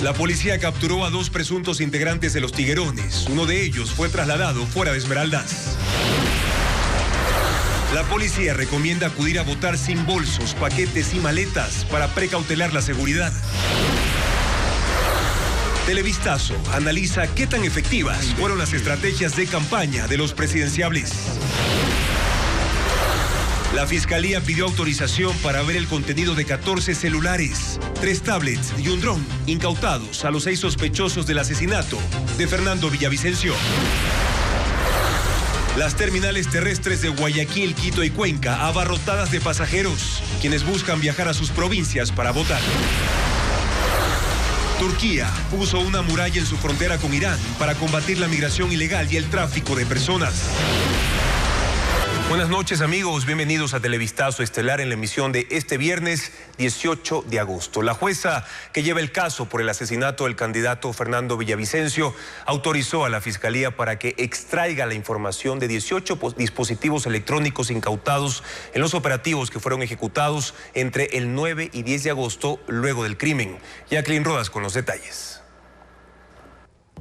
La policía capturó a 2 presuntos integrantes de los Tiguerones. Uno de ellos fue trasladado fuera de Esmeraldas. La policía recomienda acudir a votar sin bolsos, paquetes y maletas para precautelar la seguridad. Televistazo analiza qué tan efectivas fueron las estrategias de campaña de los presidenciables. La Fiscalía pidió autorización para ver el contenido de 14 celulares, 3 tablets y un dron incautados a los 6 sospechosos del asesinato de Fernando Villavicencio. Las terminales terrestres de Guayaquil, Quito y Cuenca abarrotadas de pasajeros, quienes buscan viajar a sus provincias para votar. Turquía puso una muralla en su frontera con Irán para combatir la migración ilegal y el tráfico de personas. Buenas noches, amigos, bienvenidos a Televistazo Estelar en la emisión de este viernes 18 de agosto. La jueza que lleva el caso por el asesinato del candidato Fernando Villavicencio autorizó a la Fiscalía para que extraiga la información de 18 dispositivos electrónicos incautados en los operativos que fueron ejecutados entre el 9 y 10 de agosto luego del crimen. Jacqueline Rodas con los detalles.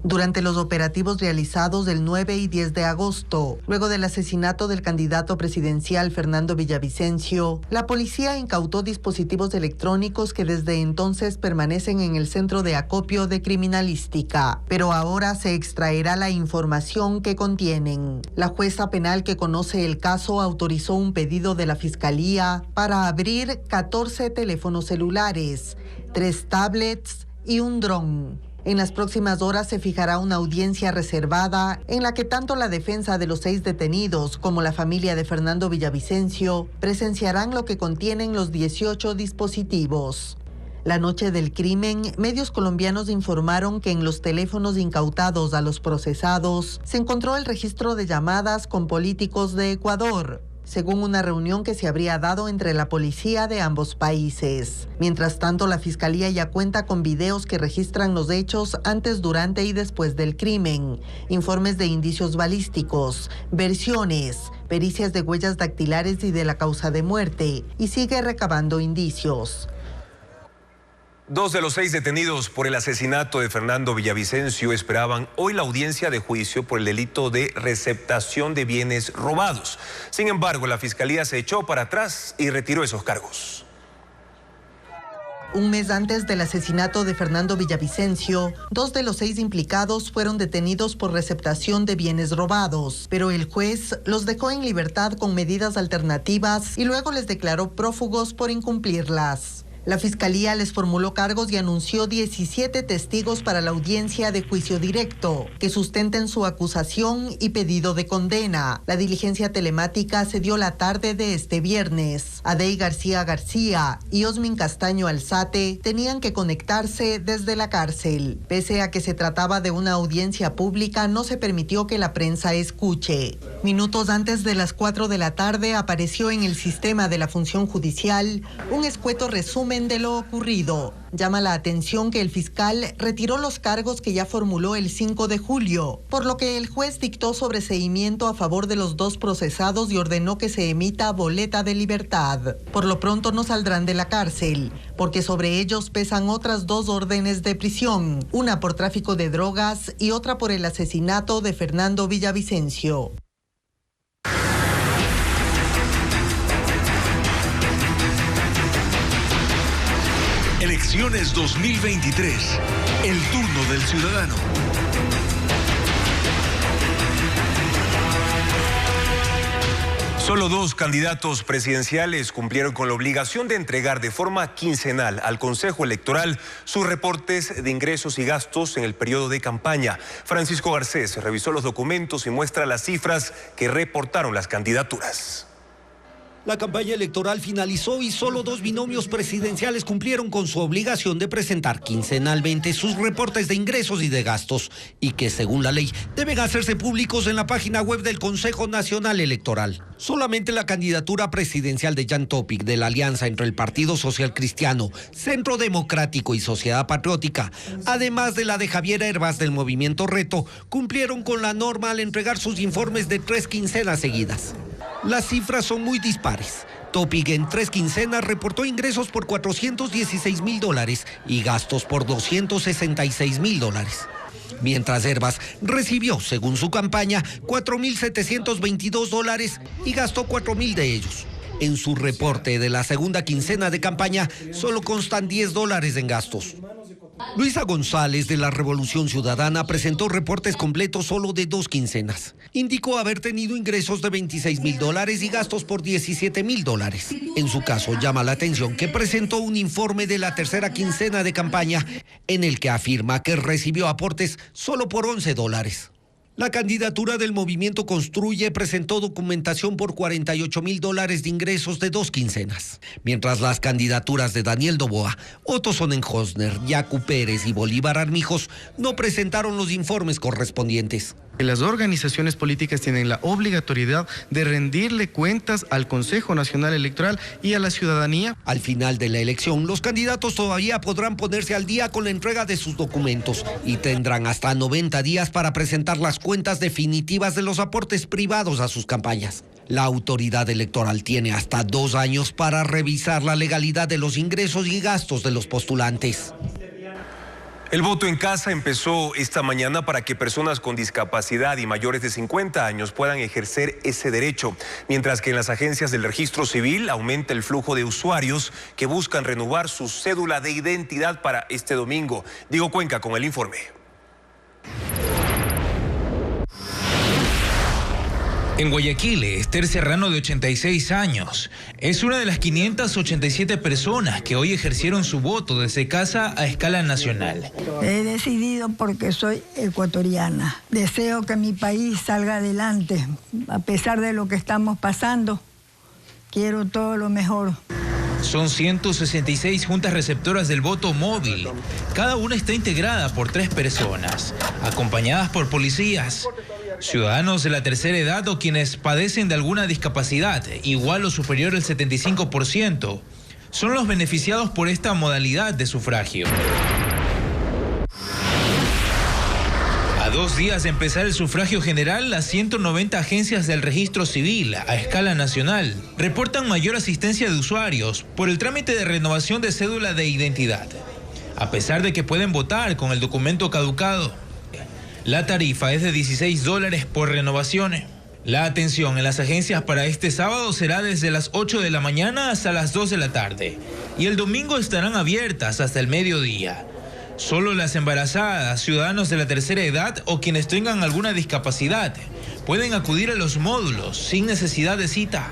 Durante los operativos realizados el 9 y 10 de agosto, luego del asesinato del candidato presidencial Fernando Villavicencio, la policía incautó dispositivos electrónicos que desde entonces permanecen en el Centro de Acopio de Criminalística, pero ahora se extraerá la información que contienen. La jueza penal que conoce el caso autorizó un pedido de la Fiscalía para abrir 14 teléfonos celulares, 3 tablets y un dron. En las próximas horas se fijará una audiencia reservada en la que tanto la defensa de los 6 detenidos como la familia de Fernando Villavicencio presenciarán lo que contienen los 18 dispositivos. La noche del crimen, medios colombianos informaron que en los teléfonos incautados a los procesados se encontró el registro de llamadas con políticos de Ecuador, según una reunión que se habría dado entre la policía de ambos países. Mientras tanto, la Fiscalía ya cuenta con videos que registran los hechos antes, durante y después del crimen, informes de indicios balísticos, versiones, pericias de huellas dactilares y de la causa de muerte, y sigue recabando indicios. 2 de los 6 detenidos por el asesinato de Fernando Villavicencio esperaban hoy la audiencia de juicio por el delito de receptación de bienes robados. Sin embargo, la Fiscalía se echó para atrás y retiró esos cargos. Un mes antes del asesinato de Fernando Villavicencio, 2 de los 6 implicados fueron detenidos por receptación de bienes robados, pero el juez los dejó en libertad con medidas alternativas y luego les declaró prófugos por incumplirlas. La Fiscalía les formuló cargos y anunció 17 testigos para la audiencia de juicio directo, que sustenten su acusación y pedido de condena. La diligencia telemática se dio la tarde de este viernes. Adey García García y Osmin Castaño Alzate tenían que conectarse desde la cárcel. Pese a que se trataba de una audiencia pública, no se permitió que la prensa escuche. Minutos antes de las 4 de la tarde apareció en el sistema de la función judicial un escueto resumen de lo ocurrido. Llama la atención que el fiscal retiró los cargos que ya formuló el 5 de julio, por lo que el juez dictó sobreseimiento a favor de los 2 procesados y ordenó que se emita boleta de libertad. Por lo pronto no saldrán de la cárcel, porque sobre ellos pesan otras 2 órdenes de prisión, una por tráfico de drogas y otra por el asesinato de Fernando Villavicencio. Elecciones 2023. El turno del ciudadano. Solo 2 candidatos presidenciales cumplieron con la obligación de entregar de forma quincenal al Consejo Electoral sus reportes de ingresos y gastos en el periodo de campaña. Francisco Garcés revisó los documentos y muestra las cifras que reportaron las candidaturas. La campaña electoral finalizó y solo 2 binomios presidenciales cumplieron con su obligación de presentar quincenalmente sus reportes de ingresos y de gastos, y que según la ley deben hacerse públicos en la página web del Consejo Nacional Electoral. Solamente la candidatura presidencial de Jan Topic de la alianza entre el Partido Social Cristiano, Centro Democrático y Sociedad Patriótica, además de la de Javier Hervás del Movimiento Reto, cumplieron con la norma al entregar sus informes de 3 quincenas seguidas. Las cifras son muy dispares. Topic en 3 quincenas reportó ingresos por $416,000 y gastos por $266,000. Mientras Herbas recibió, según su campaña, $4,722 y gastó $4,000 de ellos. En su reporte de la segunda quincena de campaña solo constan $10 en gastos. Luisa González de la Revolución Ciudadana presentó reportes completos solo de 2 quincenas. Indicó haber tenido ingresos de $26,000 y gastos por $17,000. En su caso, llama la atención que presentó un informe de la tercera quincena de campaña en el que afirma que recibió aportes solo por $11. La candidatura del Movimiento Construye presentó documentación por $48,000 de ingresos de 2 quincenas, mientras las candidaturas de Daniel Noboa, Otto Sonnenhosner, Yacu Pérez y Bolívar Armijos no presentaron los informes correspondientes. Las organizaciones políticas tienen la obligatoriedad de rendirle cuentas al Consejo Nacional Electoral y a la ciudadanía. Al final de la elección, los candidatos todavía podrán ponerse al día con la entrega de sus documentos y tendrán hasta 90 días para presentar las cuentas definitivas de los aportes privados a sus campañas. La autoridad electoral tiene hasta 2 años para revisar la legalidad de los ingresos y gastos de los postulantes. El voto en casa empezó esta mañana para que personas con discapacidad y mayores de 50 años puedan ejercer ese derecho, mientras que en las agencias del registro civil aumenta el flujo de usuarios que buscan renovar su cédula de identidad para este domingo. Diego Cuenca con el informe. En Guayaquil, Esther Serrano, de 86 años, es una de las 587 personas que hoy ejercieron su voto desde casa a escala nacional. He decidido porque soy ecuatoriana. Deseo que mi país salga adelante. A pesar de lo que estamos pasando, quiero todo lo mejor. Son 166 juntas receptoras del voto móvil. Cada una está integrada por 3 personas, acompañadas por policías, ciudadanos de la tercera edad o quienes padecen de alguna discapacidad, igual o superior al 75%. Son los beneficiados por esta modalidad de sufragio. A 2 días de empezar el sufragio general, las 190 agencias del registro civil a escala nacional reportan mayor asistencia de usuarios por el trámite de renovación de cédula de identidad, a pesar de que pueden votar con el documento caducado. La tarifa es de $16 por renovación. La atención en las agencias para este sábado será desde las 8 de la mañana hasta las 2 de la tarde y el domingo estarán abiertas hasta el mediodía. Solo las embarazadas, ciudadanos de la tercera edad o quienes tengan alguna discapacidad pueden acudir a los módulos sin necesidad de cita.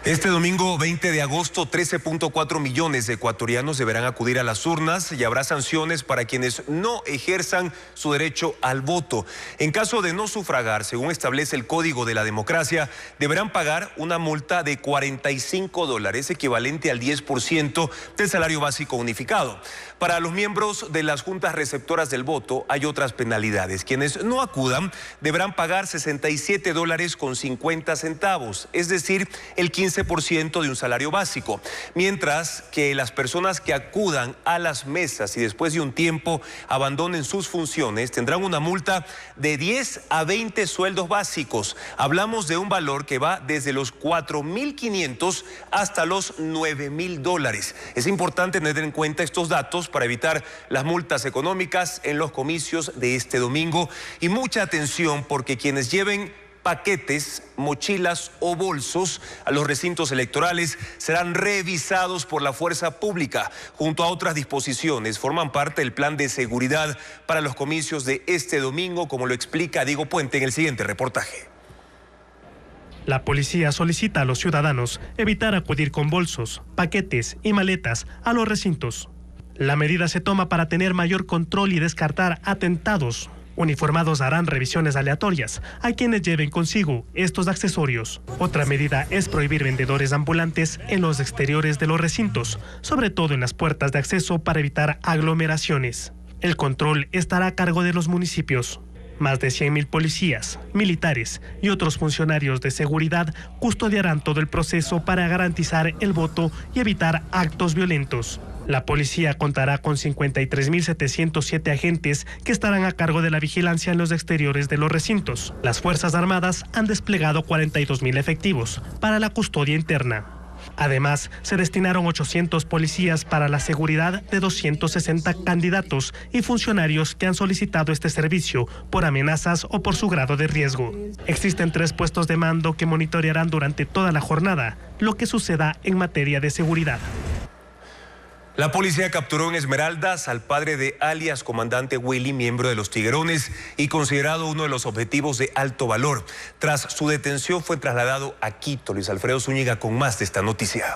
Este domingo 20 de agosto, 13.4 millones de ecuatorianos deberán acudir a las urnas y habrá sanciones para quienes no ejerzan su derecho al voto. En caso de no sufragar, según establece el Código de la Democracia, deberán pagar una multa de $45, equivalente al 10% del salario básico unificado. Para los miembros de las juntas receptoras del voto hay otras penalidades. Quienes no acudan deberán pagar $67.50, es decir, el 15% de un salario básico, mientras que las personas que acudan a las mesas y después de un tiempo abandonen sus funciones tendrán una multa de 10 a 20 sueldos básicos. Hablamos de un valor que va desde los $4.500 hasta los $9.000. Es importante tener en cuenta estos datos para evitar las multas económicas en los comicios de este domingo, y mucha atención porque quienes lleven paquetes, mochilas o bolsos a los recintos electorales serán revisados por la fuerza pública. Junto a otras disposiciones, forman parte del plan de seguridad para los comicios de este domingo, como lo explica Diego Puente en el siguiente reportaje. La policía solicita a los ciudadanos evitar acudir con bolsos, paquetes y maletas a los recintos. La medida se toma para tener mayor control y descartar atentados. Uniformados harán revisiones aleatorias a quienes lleven consigo estos accesorios. Otra medida es prohibir vendedores ambulantes en los exteriores de los recintos, sobre todo en las puertas de acceso para evitar aglomeraciones. El control estará a cargo de los municipios. Más de 100.000 policías, militares y otros funcionarios de seguridad custodiarán todo el proceso para garantizar el voto y evitar actos violentos. La policía contará con 53.707 agentes que estarán a cargo de la vigilancia en los exteriores de los recintos. Las Fuerzas Armadas han desplegado 42.000 efectivos para la custodia interna. Además, se destinaron 800 policías para la seguridad de 260 candidatos y funcionarios que han solicitado este servicio por amenazas o por su grado de riesgo. Existen 3 puestos de mando que monitorearán durante toda la jornada lo que suceda en materia de seguridad. La policía capturó en Esmeraldas al padre de alias comandante Willy, miembro de los Tiguerones y considerado uno de los objetivos de alto valor. Tras su detención fue trasladado a Quito. Luis Alfredo Zúñiga con más de esta noticia.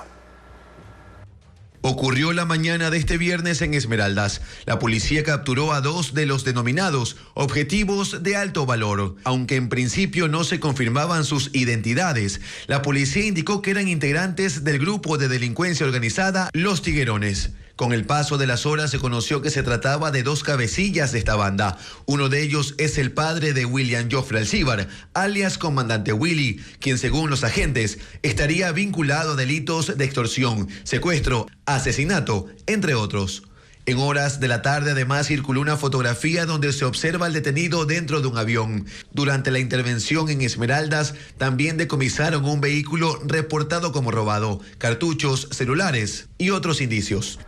Ocurrió la mañana de este viernes en Esmeraldas. La policía capturó a 2 de los denominados objetivos de alto valor. Aunque en principio no se confirmaban sus identidades, la policía indicó que eran integrantes del grupo de delincuencia organizada Los Tiguerones. Con el paso de las horas se conoció que se trataba de 2 cabecillas de esta banda. Uno de ellos es el padre de William Joffre Alcíbar, alias Comandante Willy, quien según los agentes estaría vinculado a delitos de extorsión, secuestro, asesinato, entre otros. En horas de la tarde además circuló una fotografía donde se observa al detenido dentro de un avión. Durante la intervención en Esmeraldas también decomisaron un vehículo reportado como robado, cartuchos, celulares y otros indicios.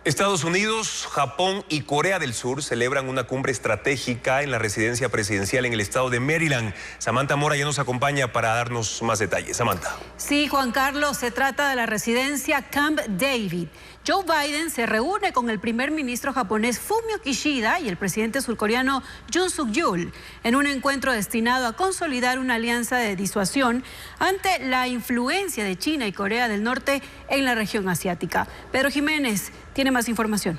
Estados Unidos, Japón y Corea del Sur celebran una cumbre estratégica en la residencia presidencial en el estado de Maryland. Samantha Mora ya nos acompaña para darnos más detalles. Samantha. Sí, Juan Carlos, se trata de la residencia Camp David. Joe Biden se reúne con el primer ministro japonés Fumio Kishida y el presidente surcoreano Yoon Suk-yeol en un encuentro destinado a consolidar una alianza de disuasión ante la influencia de China y Corea del Norte en la región asiática. Pedro Jiménez tiene más información.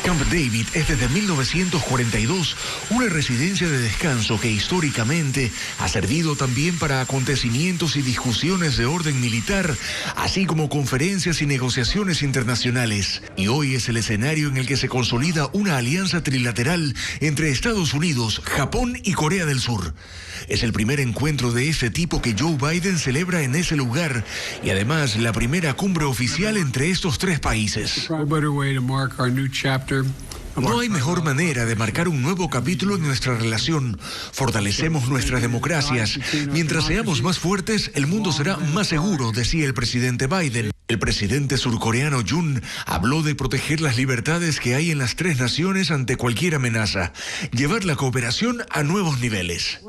Camp David es desde 1942 una residencia de descanso que históricamente ha servido también para acontecimientos y discusiones de orden militar, así como conferencias y negociaciones internacionales. Y hoy es el escenario en el que se consolida una alianza trilateral entre Estados Unidos, Japón y Corea del Sur. Es el primer encuentro de este tipo que Joe Biden celebra en ese lugar y además la primera cumbre oficial entre estos 3 países. No hay mejor manera de marcar un nuevo capítulo en nuestra relación. Fortalecemos nuestras democracias. Mientras seamos más fuertes, el mundo será más seguro, decía el presidente Biden. El presidente surcoreano Yoon habló de proteger las libertades que hay en las 3 naciones ante cualquier amenaza, llevar la cooperación a nuevos niveles.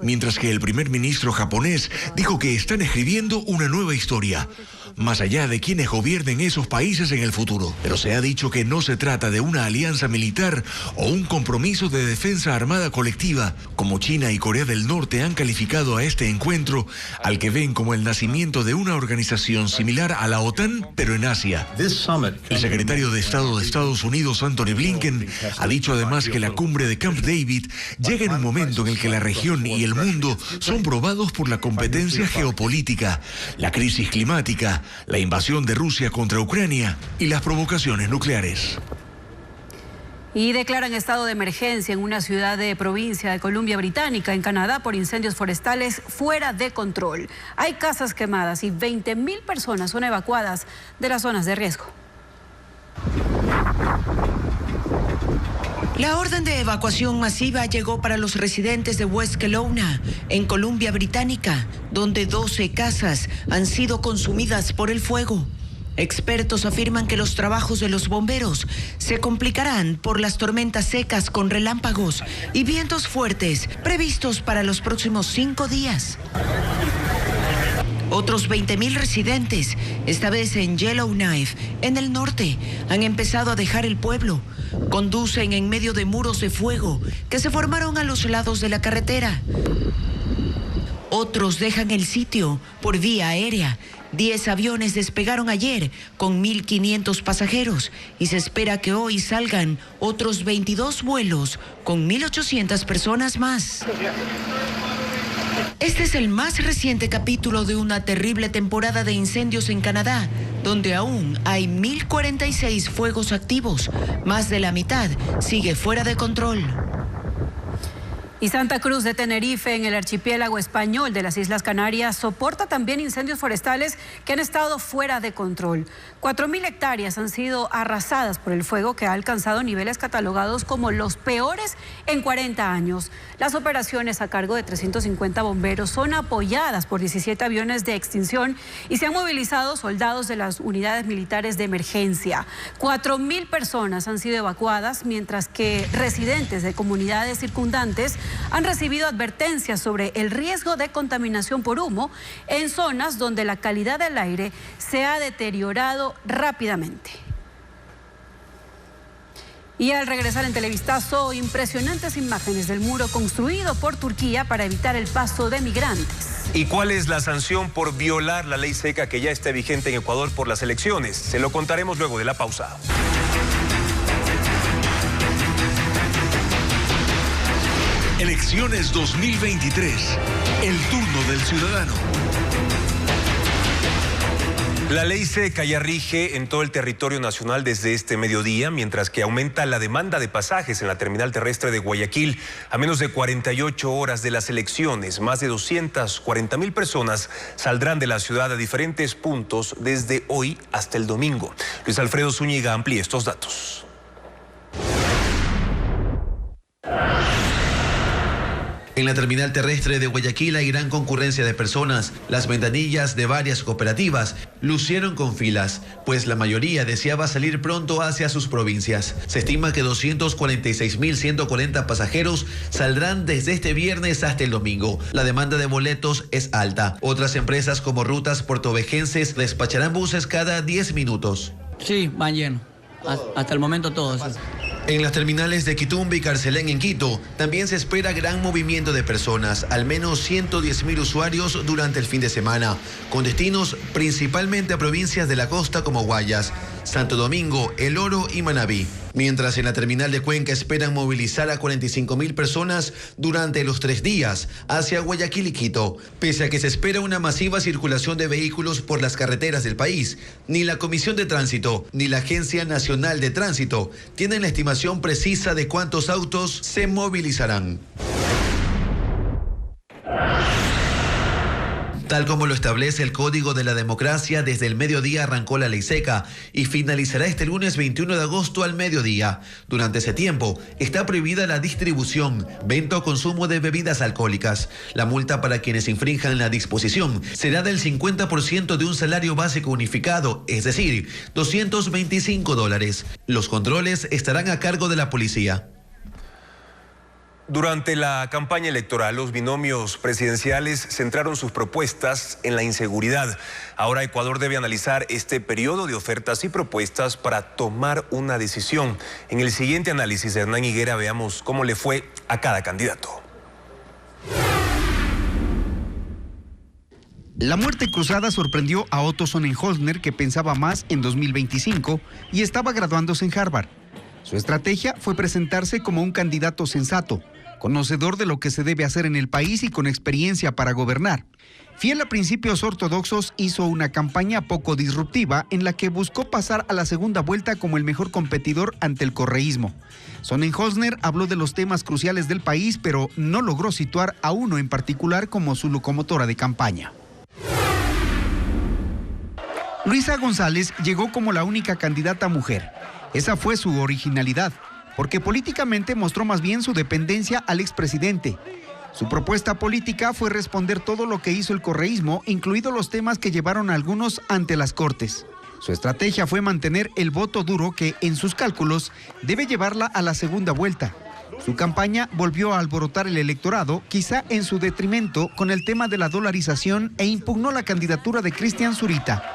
Mientras que el primer ministro japonés dijo que están escribiendo una nueva historia, más allá de quienes gobiernen esos países en el futuro. Pero se ha dicho que no se trata de una alianza militar o un compromiso de defensa armada colectiva, como China y Corea del Norte han calificado a este encuentro, al que ven como el nacimiento de una organización similar a la OTAN, pero en Asia. El secretario de Estado de Estados Unidos, Anthony Blinken, ha dicho además que la cumbre de Camp David llega en un momento en el que la región y el mundo son probados por la competencia geopolítica, la crisis climática, la invasión de Rusia contra Ucrania y las provocaciones nucleares. Y declaran estado de emergencia en una ciudad de provincia de Columbia Británica, en Canadá, por incendios forestales fuera de control. Hay casas quemadas y 20.000 personas son evacuadas de las zonas de riesgo. La orden de evacuación masiva llegó para los residentes de West Kelowna, en Columbia Británica, donde 12 casas han sido consumidas por el fuego. Expertos afirman que los trabajos de los bomberos se complicarán por las tormentas secas con relámpagos y vientos fuertes previstos para los próximos 5 días. Otros 20.000 residentes, esta vez en Yellowknife, en el norte, han empezado a dejar el pueblo. Conducen en medio de muros de fuego que se formaron a los lados de la carretera. Otros dejan el sitio por vía aérea. 10 aviones despegaron ayer con 1.500 pasajeros y se espera que hoy salgan otros 22 vuelos con 1.800 personas más. Este es el más reciente capítulo de una terrible temporada de incendios en Canadá, donde aún hay 1.046 fuegos activos. Más de la mitad sigue fuera de control. Y Santa Cruz de Tenerife, en el archipiélago español de las Islas Canarias, soporta también incendios forestales que han estado fuera de control. 4.000 hectáreas han sido arrasadas por el fuego, que ha alcanzado niveles catalogados como los peores en 40 años. Las operaciones a cargo de 350 bomberos son apoyadas por 17 aviones de extinción y se han movilizado soldados de las unidades militares de emergencia. 4.000 personas han sido evacuadas, mientras que residentes de comunidades circundantes han recibido advertencias sobre el riesgo de contaminación por humo en zonas donde la calidad del aire se ha deteriorado rápidamente. Y al regresar en Televistazo, impresionantes imágenes del muro construido por Turquía para evitar el paso de migrantes. ¿Y cuál es la sanción por violar la ley seca que ya está vigente en Ecuador por las elecciones? Se lo contaremos luego de la pausa. Elecciones 2023. El turno del ciudadano. La ley seca ya rige en todo el territorio nacional desde este mediodía, mientras que aumenta la demanda de pasajes en la terminal terrestre de Guayaquil. A menos de 48 horas de las elecciones, más de 240.000 personas saldrán de la ciudad a diferentes puntos desde hoy hasta el domingo. Luis Alfredo Zúñiga amplía estos datos. En la terminal terrestre de Guayaquil hay gran concurrencia de personas. Las ventanillas de varias cooperativas lucieron con filas, pues la mayoría deseaba salir pronto hacia sus provincias. Se estima que 246.140 pasajeros saldrán desde este viernes hasta el domingo. La demanda de boletos es alta. Otras empresas como Rutas Portovejenses despacharán buses cada 10 minutos. Sí, van llenos. Hasta el momento todos. En las terminales de Quitumbe y Carcelén en Quito también se espera gran movimiento de personas, al menos 110.000 usuarios durante el fin de semana, con destinos principalmente a provincias de la costa como Guayas, Santo Domingo, El Oro y Manabí. Mientras en la terminal de Cuenca esperan movilizar a 45.000 personas durante los 3 días hacia Guayaquil y Quito. Pese a que se espera una masiva circulación de vehículos por las carreteras del país, ni la Comisión de Tránsito ni la Agencia Nacional de Tránsito tienen la estimación precisa de cuántos autos se movilizarán. Tal como lo establece el Código de la Democracia, desde el mediodía arrancó la ley seca y finalizará este lunes 21 de agosto al mediodía. Durante ese tiempo está prohibida la distribución, venta o consumo de bebidas alcohólicas. La multa para quienes infrinjan la disposición será del 50% de un salario básico unificado, es decir, $225. Los controles estarán a cargo de la policía. Durante la campaña electoral, los binomios presidenciales centraron sus propuestas en la inseguridad. Ahora Ecuador debe analizar este periodo de ofertas y propuestas para tomar una decisión. En el siguiente análisis de Hernán Higuera veamos cómo le fue a cada candidato. La muerte cruzada sorprendió a Otto Sonnenholzner, que pensaba más en 2025 y estaba graduándose en Harvard. Su estrategia fue presentarse como un candidato sensato, conocedor de lo que se debe hacer en el país y con experiencia para gobernar. Fiel a principios ortodoxos, hizo una campaña poco disruptiva en la que buscó pasar a la segunda vuelta como el mejor competidor ante el correísmo. Sonnenholzner habló de los temas cruciales del país, pero no logró situar a uno en particular como su locomotora de campaña. Luisa González llegó como la única candidata mujer. Esa fue su originalidad, porque políticamente mostró más bien su dependencia al expresidente. Su propuesta política fue responder todo lo que hizo el correísmo, incluidos los temas que llevaron a algunos ante las Cortes. Su estrategia fue mantener el voto duro que, en sus cálculos, debe llevarla a la segunda vuelta. Su campaña volvió a alborotar el electorado, quizá en su detrimento, con el tema de la dolarización, e impugnó la candidatura de Cristian Zurita.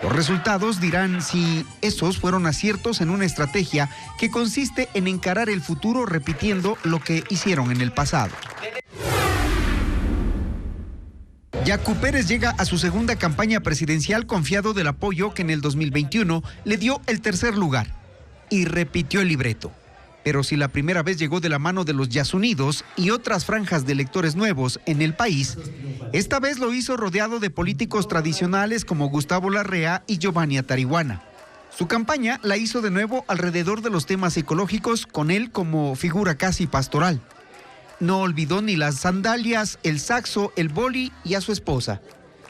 Los resultados dirán si esos fueron aciertos en una estrategia que consiste en encarar el futuro repitiendo lo que hicieron en el pasado. Yacu Pérez llega a su segunda campaña presidencial confiado del apoyo que en el 2021 le dio el tercer lugar y repitió el libreto. Pero si la primera vez llegó de la mano de los Yasunidos y otras franjas de electores nuevos en el país, esta vez lo hizo rodeado de políticos tradicionales como Gustavo Larrea y Giovanni Atarihuana. Su campaña la hizo de nuevo alrededor de los temas ecológicos, con él como figura casi pastoral. no olvidó ni las sandalias, el saxo, el boli y a su esposa.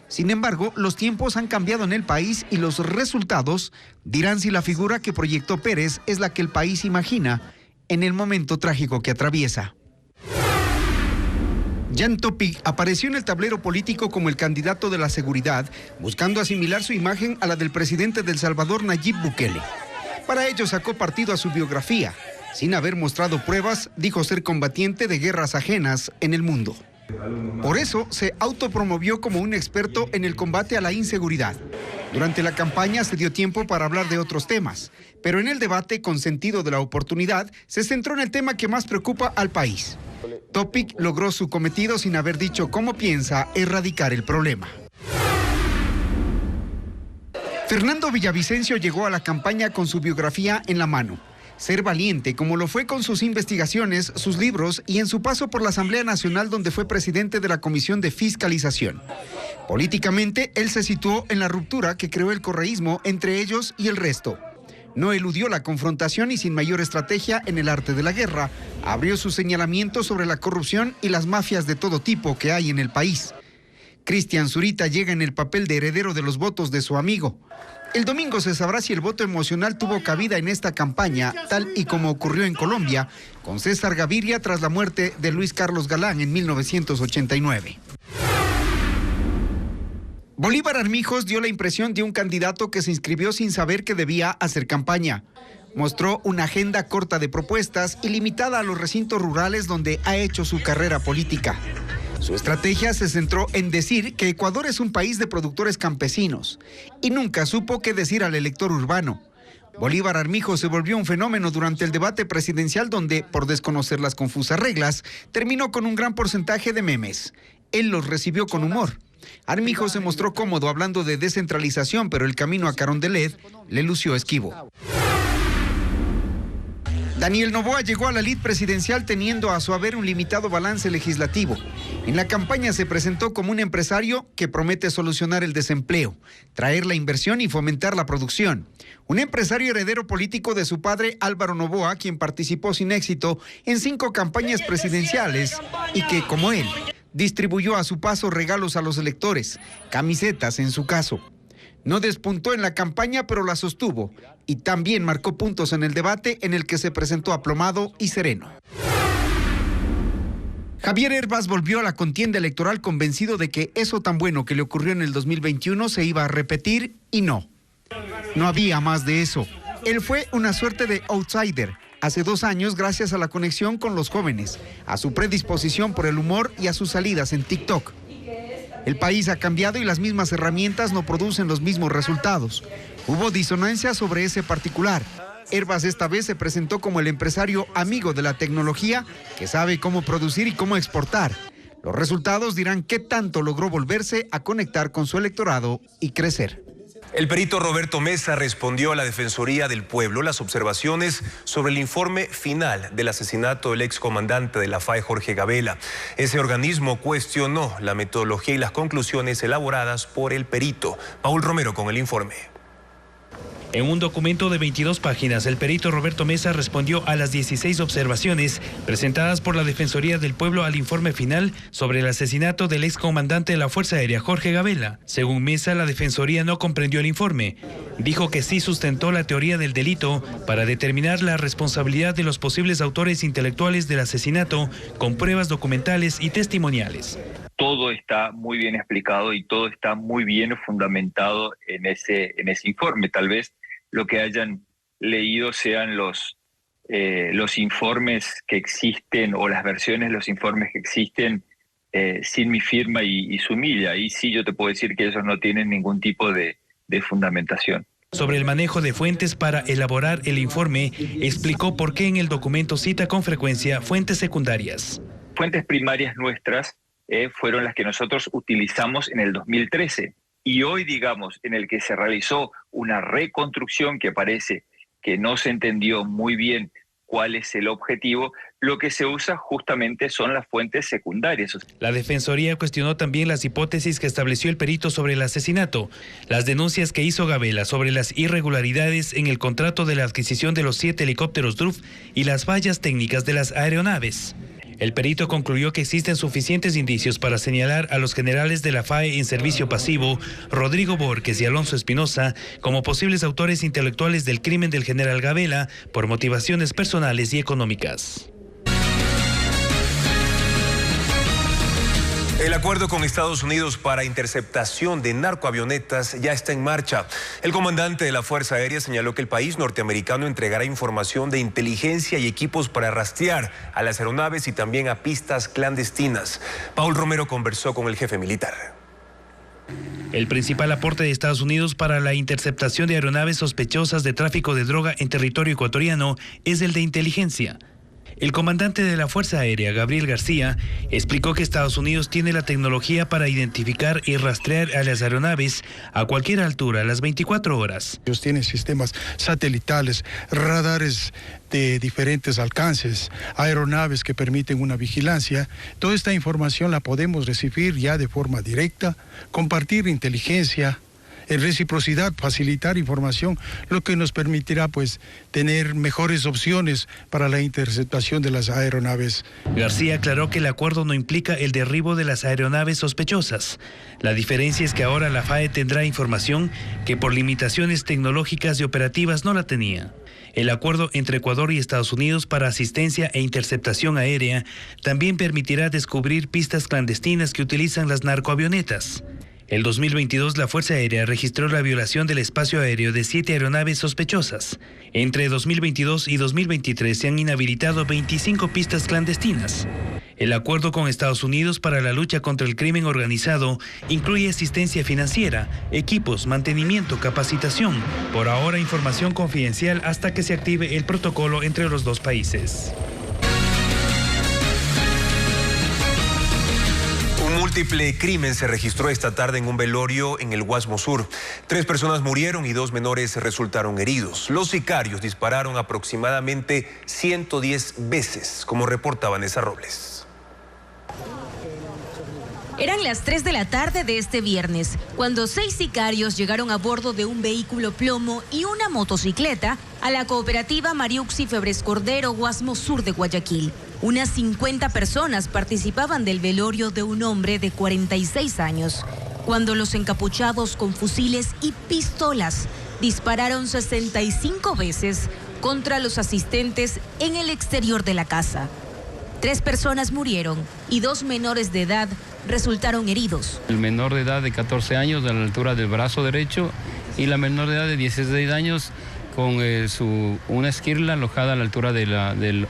Sin embargo, los tiempos han cambiado en el país y los resultados dirán si la figura que proyectó Pérez es la que el país imagina en el momento trágico que atraviesa. Jan Topic apareció en el tablero político como el candidato de la seguridad, buscando asimilar su imagen a la del presidente de El Salvador, Nayib Bukele. Para ello sacó partido a su biografía. Sin haber mostrado pruebas, dijo ser combatiente de guerras ajenas en el mundo. Por eso se autopromovió como un experto en el combate a la inseguridad. Durante la campaña se dio tiempo para hablar de otros temas, pero en el debate, con sentido de la oportunidad, se centró en el tema que más preocupa al país. Topic logró su cometido sin haber dicho cómo piensa erradicar el problema. Fernando Villavicencio llegó a la campaña con su biografía en la mano. Ser valiente, como lo fue con sus investigaciones, sus libros y en su paso por la Asamblea Nacional, donde fue presidente de la Comisión de Fiscalización. Políticamente, él se situó en la ruptura que creó el correísmo entre ellos y el resto. No eludió la confrontación y sin mayor estrategia en el arte de la guerra, abrió sus señalamientos sobre la corrupción y las mafias de todo tipo que hay en el país. Cristian Zurita llega en el papel de heredero de los votos de su amigo. El domingo se sabrá si el voto emocional tuvo cabida en esta campaña, tal y como ocurrió en Colombia, con César Gaviria tras la muerte de Luis Carlos Galán en 1989. Bolívar Armijos dio la impresión de un candidato que se inscribió sin saber que debía hacer campaña. Mostró una agenda corta de propuestas y limitada a los recintos rurales donde ha hecho su carrera política. Su estrategia se centró en decir que Ecuador es un país de productores campesinos y nunca supo qué decir al elector urbano. Bolívar Armijos se volvió un fenómeno durante el debate presidencial donde, por desconocer las confusas reglas, terminó con un gran porcentaje de memes. Él los recibió con humor. Armijos se mostró cómodo hablando de descentralización, pero el camino a Carondelet le lució esquivo. Daniel Noboa llegó a la lid presidencial teniendo a su haber un limitado balance legislativo. En la campaña se presentó como un empresario que promete solucionar el desempleo, traer la inversión y fomentar la producción. Un empresario heredero político de su padre Álvaro Noboa, quien participó sin éxito en 5 campañas presidenciales y que, como él, distribuyó a su paso regalos a los electores, camisetas en su caso. No despuntó en la campaña, pero la sostuvo y también marcó puntos en el debate en el que se presentó aplomado y sereno. Javier Herbas volvió a la contienda electoral convencido de que eso tan bueno que le ocurrió en el 2021 se iba a repetir y no. No había más de eso. Él fue una suerte de outsider. Hace 2 años, gracias a la conexión con los jóvenes, a su predisposición por el humor y a sus salidas en TikTok. El país ha cambiado y las mismas herramientas no producen los mismos resultados. Hubo disonancia sobre ese particular. Herbas esta vez se presentó como el empresario amigo de la tecnología que sabe cómo producir y cómo exportar. Los resultados dirán qué tanto logró volverse a conectar con su electorado y crecer. El perito Roberto Mesa respondió a la Defensoría del Pueblo las observaciones sobre el informe final del asesinato del excomandante de la FAE, Jorge Gabela. Ese organismo cuestionó la metodología y las conclusiones elaboradas por el perito. Paul Romero con el informe. En un documento de 22 páginas, el perito Roberto Mesa respondió a las 16 observaciones presentadas por la Defensoría del Pueblo al informe final sobre el asesinato del excomandante de la Fuerza Aérea, Jorge Gabela. Según Mesa, la Defensoría no comprendió el informe. Dijo que sí sustentó la teoría del delito para determinar la responsabilidad de los posibles autores intelectuales del asesinato con pruebas documentales y testimoniales. Todo está muy bien explicado y todo está muy bien fundamentado en ese informe. Tal vez lo que hayan leído sean los informes que existen o las versiones de los informes que existen sin mi firma y su milla. Y sí, yo te puedo decir que esos no tienen ningún tipo de fundamentación. Sobre el manejo de fuentes para elaborar el informe, explicó por qué en el documento cita con frecuencia fuentes secundarias. Fuentes primarias nuestras fueron las que nosotros utilizamos en el 2013. Y hoy, digamos, en el que se realizó una reconstrucción que parece que no se entendió muy bien cuál es el objetivo, lo que se usa justamente son las fuentes secundarias. La Defensoría cuestionó también las hipótesis que estableció el perito sobre el asesinato, las denuncias que hizo Gabela sobre las irregularidades en el contrato de la adquisición de los 7 helicópteros DRUF y las fallas técnicas de las aeronaves. El perito concluyó que existen suficientes indicios para señalar a los generales de la FAE en servicio pasivo, Rodrigo Borges y Alonso Espinosa, como posibles autores intelectuales del crimen del general Gabela por motivaciones personales y económicas. El acuerdo con Estados Unidos para interceptación de narcoavionetas ya está en marcha. El comandante de la Fuerza Aérea señaló que el país norteamericano entregará información de inteligencia y equipos para rastrear a las aeronaves y también a pistas clandestinas. Paul Romero conversó con el jefe militar. El principal aporte de Estados Unidos para la interceptación de aeronaves sospechosas de tráfico de droga en territorio ecuatoriano es el de inteligencia. El comandante de la Fuerza Aérea, Gabriel García, explicó que Estados Unidos tiene la tecnología para identificar y rastrear a las aeronaves a cualquier altura, a las 24 horas. Ellos tienen sistemas satelitales, radares de diferentes alcances, aeronaves que permiten una vigilancia. Toda esta información la podemos recibir ya de forma directa, compartir inteligencia, en reciprocidad, facilitar información, lo que nos permitirá pues tener mejores opciones para la interceptación de las aeronaves. García aclaró que el acuerdo no implica el derribo de las aeronaves sospechosas. La diferencia es que ahora la FAE tendrá información que por limitaciones tecnológicas y operativas no la tenía. El acuerdo entre Ecuador y Estados Unidos para asistencia e interceptación aérea también permitirá descubrir pistas clandestinas que utilizan las narcoavionetas. El 2022 la Fuerza Aérea registró la violación del espacio aéreo de 7 aeronaves sospechosas. Entre 2022 y 2023 se han inhabilitado 25 pistas clandestinas. El acuerdo con Estados Unidos para la lucha contra el crimen organizado incluye asistencia financiera, equipos, mantenimiento, capacitación. Por ahora información confidencial hasta que se active el protocolo entre los dos países. Un múltiple crimen se registró esta tarde en un velorio en el Guasmo Sur. 3 personas murieron y 2 menores resultaron heridos. Los sicarios dispararon aproximadamente 110 veces, como reporta Vanessa Robles. Eran las 3 de la tarde de este viernes, cuando 6 sicarios llegaron a bordo de un vehículo plomo y una motocicleta a la cooperativa Mariuxi Febres Cordero, Guasmo Sur de Guayaquil. Unas 50 personas participaban del velorio de un hombre de 46 años, cuando los encapuchados con fusiles y pistolas dispararon 65 veces contra los asistentes en el exterior de la casa. 3 personas murieron y 2 menores de edad resultaron heridos. El menor de edad de 14 años a la altura del brazo derecho y la menor de edad de 16 años con una esquirla alojada a la altura del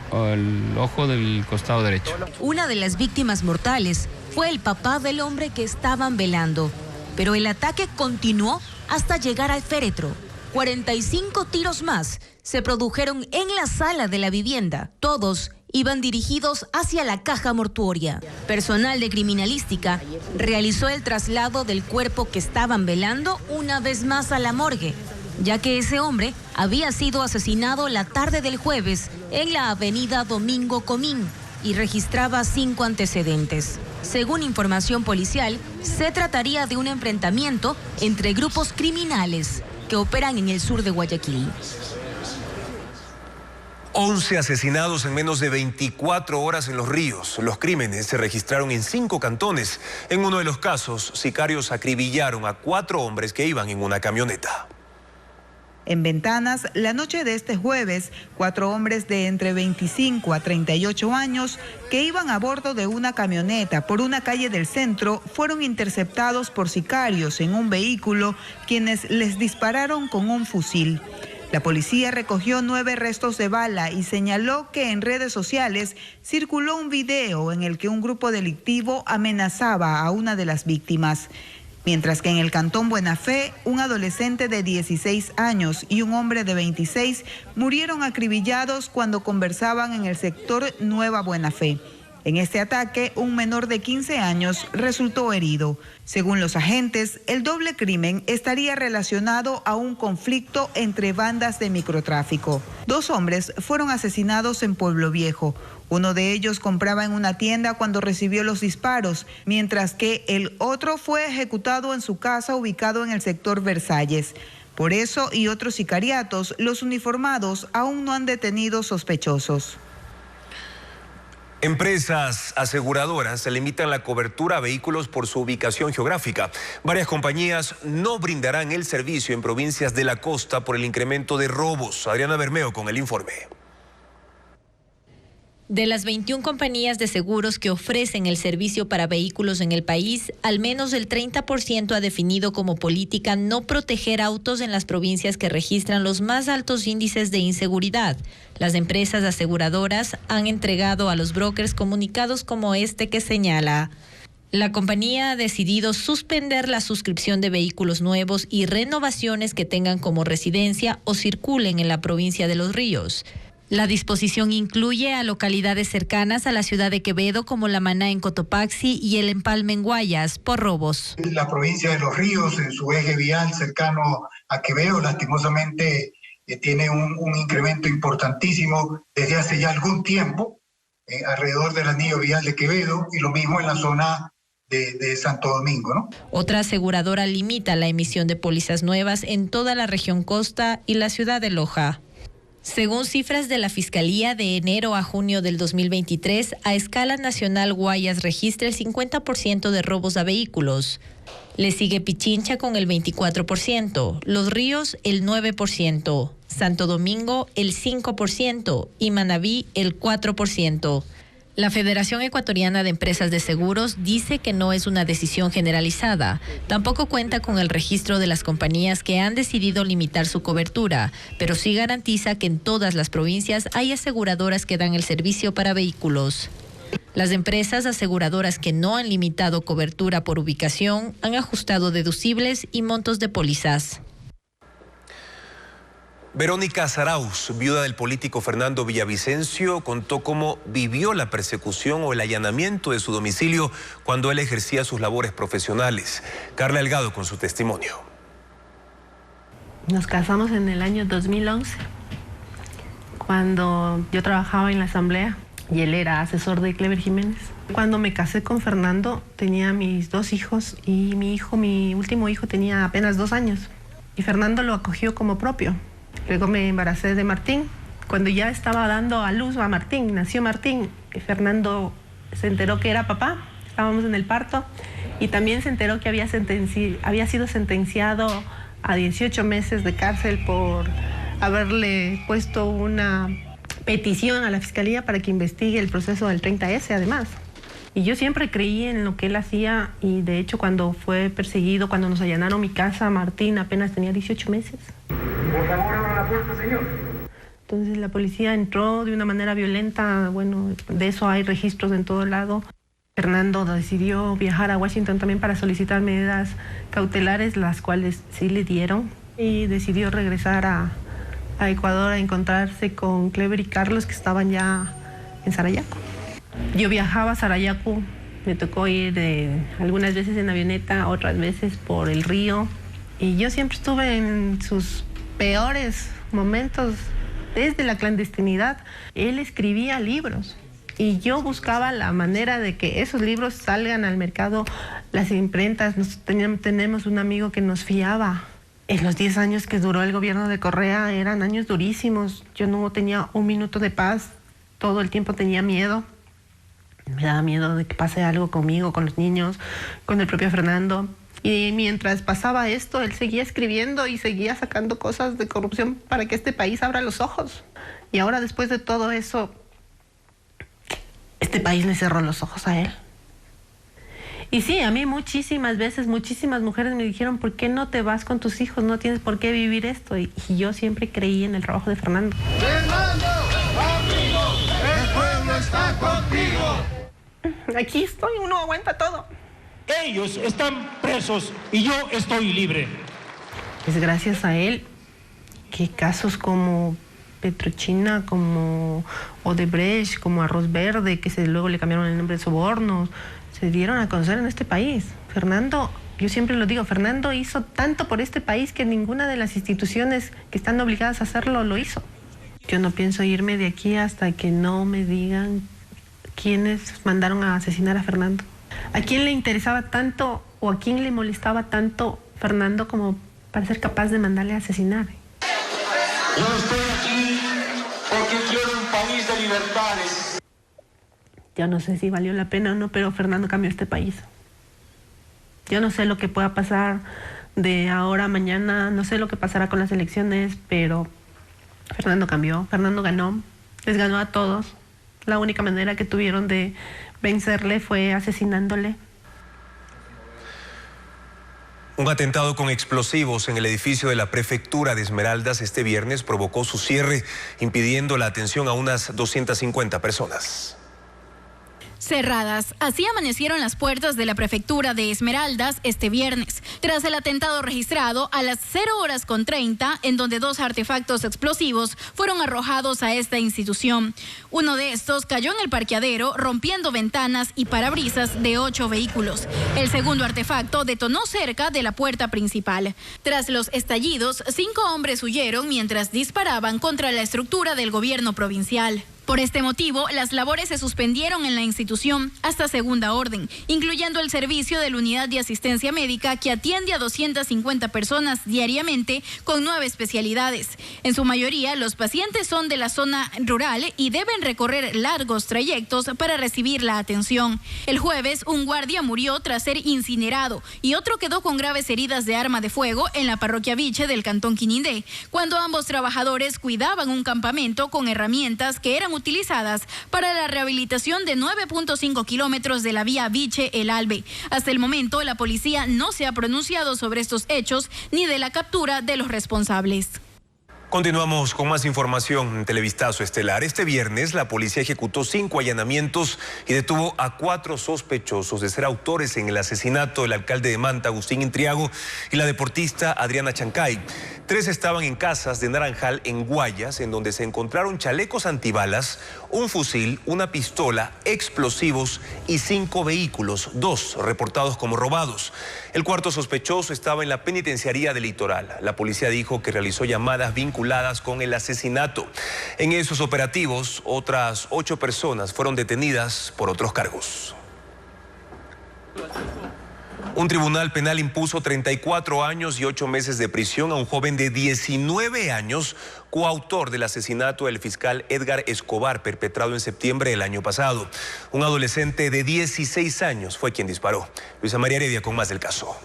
ojo del costado derecho. Una de las víctimas mortales fue el papá del hombre que estaban velando, pero el ataque continuó hasta llegar al féretro. 45 tiros más se produjeron en la sala de la vivienda. Todos iban dirigidos hacia la caja mortuoria. Personal de criminalística realizó el traslado del cuerpo que estaban velando una vez más a la morgue, ya que ese hombre había sido asesinado la tarde del jueves en la avenida Domingo Comín y registraba 5 antecedentes. Según información policial, se trataría de un enfrentamiento entre grupos criminales que operan en el sur de Guayaquil. 11 asesinados en menos de 24 horas en Los Ríos. Los crímenes se registraron en 5 cantones. En uno de los casos, sicarios acribillaron a 4 hombres que iban en una camioneta. En Ventanas, la noche de este jueves, 4 hombres de entre 25 a 38 años que iban a bordo de una camioneta por una calle del centro fueron interceptados por sicarios en un vehículo, quienes les dispararon con un fusil. La policía recogió 9 restos de bala y señaló que en redes sociales circuló un video en el que un grupo delictivo amenazaba a una de las víctimas. Mientras que en el cantón Buena Fe, un adolescente de 16 años y un hombre de 26 murieron acribillados cuando conversaban en el sector Nueva Buena Fe. En este ataque, un menor de 15 años resultó herido. Según los agentes, el doble crimen estaría relacionado a un conflicto entre bandas de microtráfico. 2 hombres fueron asesinados en Pueblo Viejo. Uno de ellos compraba en una tienda cuando recibió los disparos, mientras que el otro fue ejecutado en su casa ubicado en el sector Versalles. Por eso y otros sicariatos, los uniformados aún no han detenido sospechosos. Empresas aseguradoras limitan la cobertura a vehículos por su ubicación geográfica. Varias compañías no brindarán el servicio en provincias de la costa por el incremento de robos. Adriana Bermeo con el informe. De las 21 compañías de seguros que ofrecen el servicio para vehículos en el país, al menos el 30% ha definido como política no proteger autos en las provincias que registran los más altos índices de inseguridad. Las empresas aseguradoras han entregado a los brokers comunicados como este que señala: la compañía ha decidido suspender la suscripción de vehículos nuevos y renovaciones que tengan como residencia o circulen en la provincia de Los Ríos. La disposición incluye a localidades cercanas a la ciudad de Quevedo como La Maná en Cotopaxi y El Empalme en Guayas por robos. La provincia de Los Ríos, en su eje vial cercano a Quevedo, lastimosamente tiene un incremento importantísimo desde hace ya algún tiempo alrededor del anillo vial de Quevedo, y lo mismo en la zona de Santo Domingo, ¿no? Otra aseguradora limita la emisión de pólizas nuevas en toda la región costa y la ciudad de Loja. Según cifras de la Fiscalía, de enero a junio del 2023, a escala nacional Guayas registra el 50% de robos a vehículos. Le sigue Pichincha con el 24%, Los Ríos el 9%, Santo Domingo el 5% y Manabí el 4%. La Federación Ecuatoriana de Empresas de Seguros dice que no es una decisión generalizada. Tampoco cuenta con el registro de las compañías que han decidido limitar su cobertura, pero sí garantiza que en todas las provincias hay aseguradoras que dan el servicio para vehículos. Las empresas aseguradoras que no han limitado cobertura por ubicación han ajustado deducibles y montos de pólizas. Verónica Zarauz, viuda del político Fernando Villavicencio, contó cómo vivió la persecución o el allanamiento de su domicilio cuando él ejercía sus labores profesionales. Carla Delgado con su testimonio. Nos casamos en el año 2011, cuando yo trabajaba en la asamblea y él era asesor de Clever Jiménez. Cuando me casé con Fernando tenía mis 2 hijos y mi último hijo tenía apenas 2 años y Fernando lo acogió como propio. Luego me embaracé de Martín. Cuando ya estaba dando a luz a Martín, nació Martín, Fernando se enteró que era papá, estábamos en el parto, y también se enteró que había sido sentenciado a 18 meses de cárcel por haberle puesto una petición a la Fiscalía para que investigue el proceso del 30S además. Y yo siempre creí en lo que él hacía, y de hecho cuando fue perseguido, cuando nos allanaron mi casa, Martín apenas tenía 18 meses. Por favor, abra la puerta, señor. Entonces la policía entró de una manera violenta, bueno, de eso hay registros en todo lado. Fernando decidió viajar a Washington también para solicitar medidas cautelares, las cuales sí le dieron, y decidió regresar a Ecuador a encontrarse con Clever y Carlos, que estaban ya en Sarayaco. Yo viajaba a Sarayaco, me tocó ir algunas veces en avioneta, otras veces por el río, y yo siempre estuve en sus peores momentos desde la clandestinidad. Él escribía libros y yo buscaba la manera de que esos libros salgan al mercado, las imprentas. Tenemos un amigo que nos fiaba. En los 10 años que duró el gobierno de Correa eran años durísimos. Yo no tenía un minuto de paz, todo el tiempo tenía miedo. Me daba miedo de que pase algo conmigo, con los niños, con el propio Fernando. Y mientras pasaba esto, él seguía escribiendo y seguía sacando cosas de corrupción para que este país abra los ojos. Y ahora, después de todo eso, este país le cerró los ojos a él. Y sí, a mí muchísimas veces, muchísimas mujeres me dijeron: ¿por qué no te vas con tus hijos? No tienes por qué vivir esto. Y yo siempre creí en el trabajo de Fernando. ¡Fernando, amigo! ¡El pueblo está contigo! Aquí estoy, uno aguanta todo. Ellos están presos y yo estoy libre. Es gracias a él que casos como Petrochina, como Odebrecht, como Arroz Verde, que luego le cambiaron el nombre de sobornos, se dieron a conocer en este país. Fernando, yo siempre lo digo, Fernando hizo tanto por este país que ninguna de las instituciones que están obligadas a hacerlo lo hizo. Yo no pienso irme de aquí hasta que no me digan quiénes mandaron a asesinar a Fernando. ¿A quién le interesaba tanto o a quién le molestaba tanto Fernando como para ser capaz de mandarle a asesinar? Yo estoy aquí porque quiero un país de libertades. Ya no sé si valió la pena o no, pero Fernando cambió este país. Yo no sé lo que pueda pasar de ahora a mañana, no sé lo que pasará con las elecciones, pero Fernando cambió, Fernando ganó, les ganó a todos. La única manera que tuvieron de vencerle fue asesinándole. Un atentado con explosivos en el edificio de la prefectura de Esmeraldas este viernes provocó su cierre, impidiendo la atención a unas 250 personas. Cerradas. Así amanecieron las puertas de la prefectura de Esmeraldas este viernes, tras el atentado registrado a las 0:30, en donde 2 artefactos explosivos fueron arrojados a esta institución. Uno de estos cayó en el parqueadero, rompiendo ventanas y parabrisas de 8 vehículos. El segundo artefacto detonó cerca de la puerta principal. Tras los estallidos, 5 hombres huyeron mientras disparaban contra la estructura del gobierno provincial. Por este motivo, las labores se suspendieron en la institución hasta segunda orden, incluyendo el servicio de la unidad de asistencia médica que atiende a 250 personas diariamente con 9 especialidades. En su mayoría, los pacientes son de la zona rural y deben recorrer largos trayectos para recibir la atención. El jueves, un guardia murió tras ser incinerado y otro quedó con graves heridas de arma de fuego en la parroquia Viche del cantón Quinindé, cuando ambos trabajadores cuidaban un campamento con herramientas que eran utilizadas para la rehabilitación de 9.5 kilómetros de la vía Viche-El Albe. Hasta el momento, la policía no se ha pronunciado sobre estos hechos ni de la captura de los responsables. Continuamos con más información en Televistazo Estelar. Este viernes la policía ejecutó 5 allanamientos y detuvo a 4 sospechosos de ser autores en el asesinato del alcalde de Manta, Agustín Intriago, y la deportista Adriana Chancay. 3 estaban en casas de Naranjal, en Guayas, en donde se encontraron chalecos antibalas, un fusil, una pistola, explosivos y 5 vehículos, 2 reportados como robados. El cuarto sospechoso estaba en la penitenciaría del Litoral. La policía dijo que realizó llamadas vinculadas con el asesinato. En esos operativos, otras 8 personas fueron detenidas por otros cargos. Un tribunal penal impuso 34 años y 8 meses de prisión a un joven de 19 años, coautor del asesinato del fiscal Edgar Escobar, perpetrado en septiembre del año pasado. Un adolescente de 16 años fue quien disparó. Luisa María Heredia con más del caso.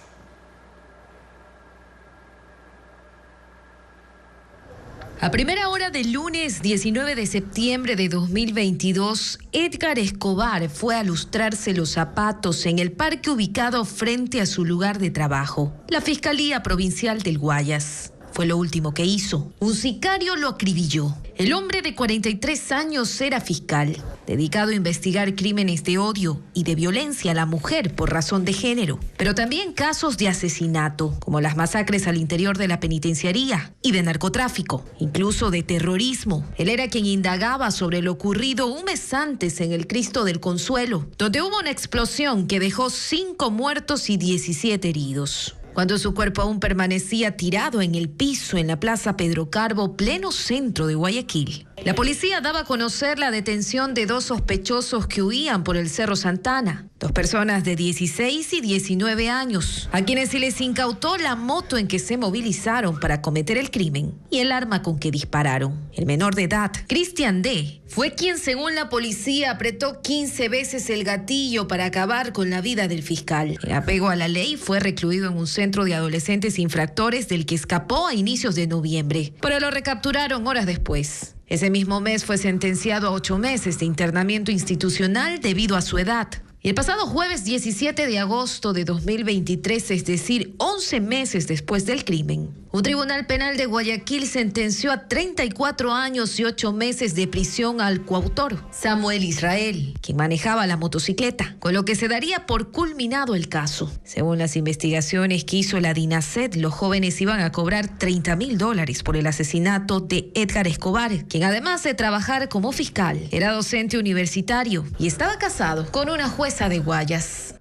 A primera hora del lunes 19 de septiembre de 2022, Edgar Escobar fue a lustrarse los zapatos en el parque ubicado frente a su lugar de trabajo, la Fiscalía Provincial del Guayas. Fue lo último que hizo. Un sicario lo acribilló. El hombre de 43 años era fiscal, dedicado a investigar crímenes de odio y de violencia a la mujer por razón de género, pero también casos de asesinato, como las masacres al interior de la penitenciaría, y de narcotráfico, incluso de terrorismo. Él era quien indagaba sobre lo ocurrido un mes antes en el Cristo del Consuelo, donde hubo una explosión que dejó 5 muertos y 17 heridos. Cuando su cuerpo aún permanecía tirado en el piso en la Plaza Pedro Carbo, pleno centro de Guayaquil. La policía daba a conocer la detención de 2 sospechosos que huían por el Cerro Santana. 2 personas de 16 y 19 años, a quienes se les incautó la moto en que se movilizaron para cometer el crimen y el arma con que dispararon. El menor de edad, Cristian D., fue quien, según la policía, apretó 15 veces el gatillo para acabar con la vida del fiscal. En apego a la ley, fue recluido en un centro de adolescentes infractores del que escapó a inicios de noviembre, pero lo recapturaron horas después. Ese mismo mes fue sentenciado a 8 meses de internamiento institucional debido a su edad. Y el pasado jueves 17 de agosto de 2023, es decir, 11 meses después del crimen, un tribunal penal de Guayaquil sentenció a 34 años y 8 meses de prisión al coautor, Samuel Israel, quien manejaba la motocicleta, con lo que se daría por culminado el caso. Según las investigaciones que hizo la DINASED, los jóvenes iban a cobrar $30,000 por el asesinato de Edgar Escobar, quien además de trabajar como fiscal, era docente universitario y estaba casado con una jueza de Guayas.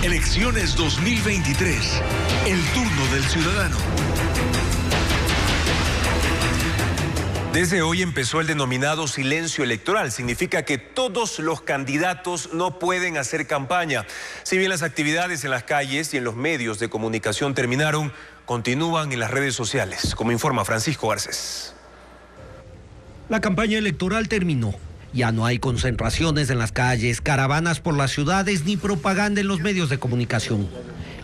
Elecciones 2023. El turno del ciudadano. Desde hoy empezó el denominado silencio electoral. Significa que todos los candidatos no pueden hacer campaña. Si bien las actividades en las calles y en los medios de comunicación terminaron, continúan en las redes sociales, como informa Francisco Garcés. La campaña electoral terminó. Ya no hay concentraciones en las calles, caravanas por las ciudades ni propaganda en los medios de comunicación.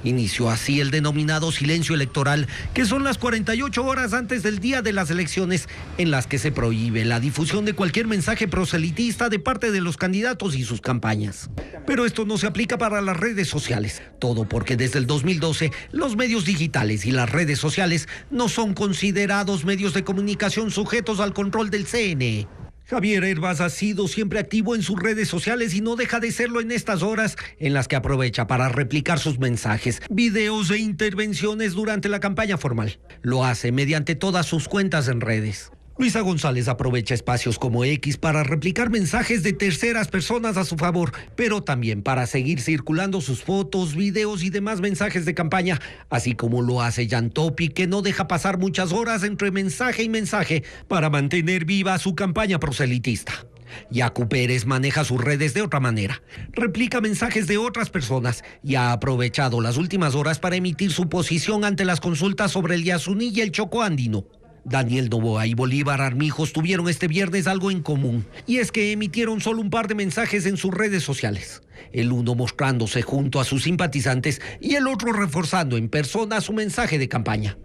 Inició así el denominado silencio electoral, que son las 48 horas antes del día de las elecciones, en las que se prohíbe la difusión de cualquier mensaje proselitista de parte de los candidatos y sus campañas. Pero esto no se aplica para las redes sociales, todo porque desde el 2012 los medios digitales y las redes sociales no son considerados medios de comunicación sujetos al control del CNE. Javier Hervás ha sido siempre activo en sus redes sociales y no deja de serlo en estas horas en las que aprovecha para replicar sus mensajes, videos e intervenciones durante la campaña formal. Lo hace mediante todas sus cuentas en redes. Luisa González aprovecha espacios como X para replicar mensajes de terceras personas a su favor, pero también para seguir circulando sus fotos, videos y demás mensajes de campaña, así como lo hace Jan Topi, que no deja pasar muchas horas entre mensaje y mensaje para mantener viva su campaña proselitista. Yacu Pérez maneja sus redes de otra manera. Replica mensajes de otras personas y ha aprovechado las últimas horas para emitir su posición ante las consultas sobre el Yasuní y el Chocó andino. Daniel Noboa y Bolívar Armijos tuvieron este viernes algo en común, y es que emitieron solo un par de mensajes en sus redes sociales, el uno mostrándose junto a sus simpatizantes y el otro reforzando en persona su mensaje de campaña.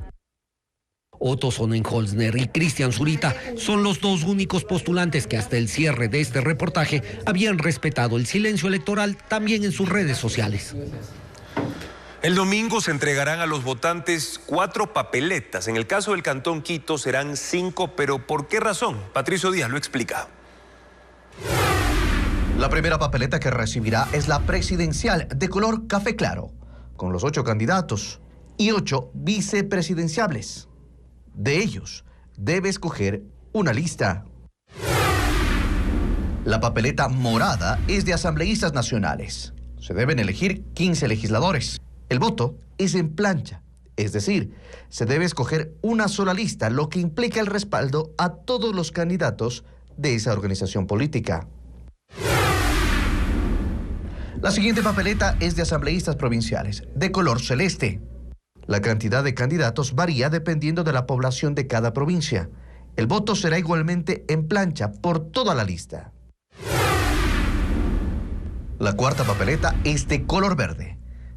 Otto Sonnenholzner y Cristian Zurita son los dos únicos postulantes que hasta el cierre de este reportaje habían respetado el silencio electoral también en sus redes sociales. El domingo se entregarán a los votantes 4 papeletas. En el caso del Cantón Quito serán 5, pero ¿por qué razón? Patricio Díaz lo explica. La primera papeleta que recibirá es la presidencial de color café claro, con los 8 candidatos y 8 vicepresidenciables. De ellos, debe escoger una lista. La papeleta morada es de asambleístas nacionales. Se deben elegir 15 legisladores. El voto es en plancha, es decir, se debe escoger una sola lista, lo que implica el respaldo a todos los candidatos de esa organización política. La siguiente papeleta es de asambleístas provinciales, de color celeste. La cantidad de candidatos varía dependiendo de la población de cada provincia. El voto será igualmente en plancha por toda la lista. La cuarta papeleta es de color verde.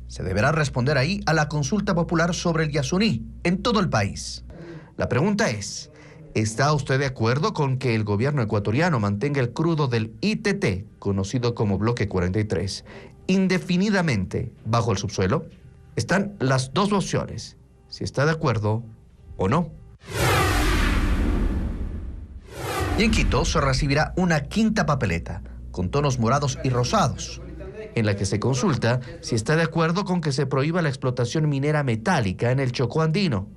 Se deberá responder ahí a la consulta popular sobre el Yasuní en todo el país. La pregunta es, ¿está usted de acuerdo con que el gobierno ecuatoriano mantenga el crudo del ITT, conocido como Bloque 43, indefinidamente bajo el subsuelo? Están las dos opciones, si está de acuerdo o no. Y en Quito se recibirá una quinta papeleta, con tonos morados y rosados, en la que se consulta si está de acuerdo con que se prohíba la explotación minera metálica en el Chocó andino.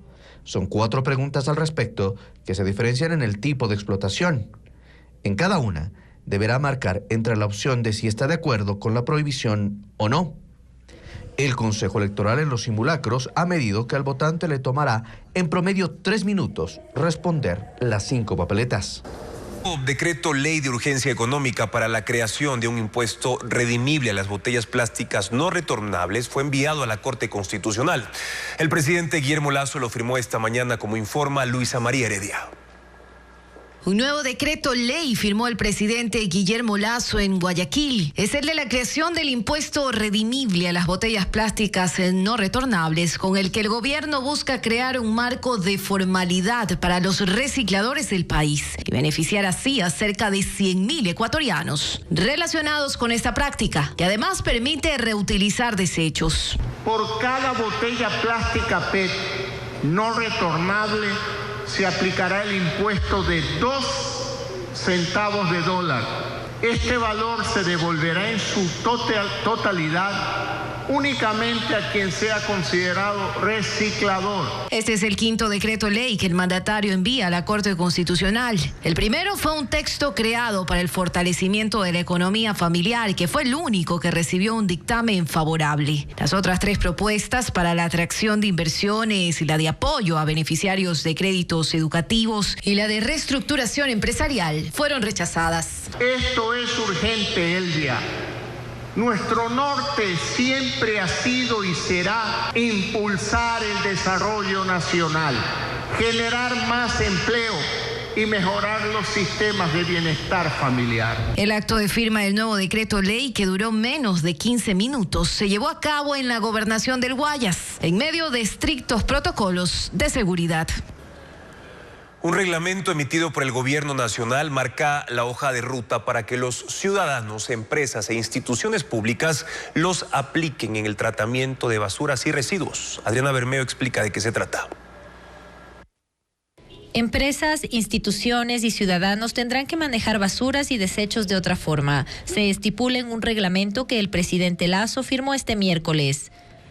Son 4 preguntas al respecto que se diferencian en el tipo de explotación. En cada una deberá marcar entre la opción de si está de acuerdo con la prohibición o no. El Consejo Electoral en los simulacros ha medido que al votante le tomará en promedio 3 minutos responder las 5 papeletas. Decreto ley de urgencia económica para la creación de un impuesto redimible a las botellas plásticas no retornables fue enviado a la Corte Constitucional. El presidente Guillermo Lasso lo firmó esta mañana, como informa Luisa María Heredia. Un nuevo decreto ley firmó el presidente Guillermo Lasso en Guayaquil. Es el de la creación del impuesto redimible a las botellas plásticas no retornables, con el que el gobierno busca crear un marco de formalidad para los recicladores del país y beneficiar así a cerca de 100.000 ecuatorianos relacionados con esta práctica, que además permite reutilizar desechos. Por cada botella plástica PET no retornable se aplicará el impuesto de 2 centavos de dólar. Este valor se devolverá en su totalidad únicamente a quien sea considerado reciclador. Este es el quinto decreto ley que el mandatario envía a la Corte Constitucional. El primero fue un texto creado para el fortalecimiento de la economía familiar, que fue el único que recibió un dictamen favorable. Las otras tres propuestas para la atracción de inversiones y la de apoyo a beneficiarios de créditos educativos y la de reestructuración empresarial fueron rechazadas. Esto es urgente, Elvia. Nuestro norte siempre ha sido y será impulsar el desarrollo nacional, generar más empleo y mejorar los sistemas de bienestar familiar. El acto de firma del nuevo decreto ley, que duró menos de 15 minutos, se llevó a cabo en la gobernación del Guayas, en medio de estrictos protocolos de seguridad. Un reglamento emitido por el Gobierno Nacional marca la hoja de ruta para que los ciudadanos, empresas e instituciones públicas los apliquen en el tratamiento de basuras y residuos. Adriana Bermeo explica de qué se trata. Empresas, instituciones y ciudadanos tendrán que manejar basuras y desechos de otra forma. Se estipula en un reglamento que el presidente Lasso firmó este miércoles.